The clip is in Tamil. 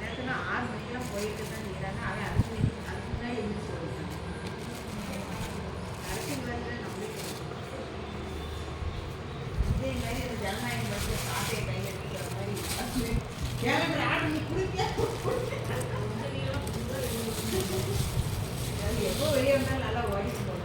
நேரத்தில் 6 மணிக்கெல்லாம் போயிட்டு தான் நிற்கிறாங்க. அவன் அதுக்கு முன்னாடி எழுந்திரிச்சு வருவான். அரசியல் வேலையில் நம்மளுக்கு இதே மாதிரி இந்த ஜனநாயகம் பஸ்ஸில் சாட்டையை கையில் எடுத்துக்கிற மாதிரி கேலண்டர் ஆர்டர் நீ குடிக்க எப்போ வெளியே வந்தாலும் நல்லா ஓடிட்டு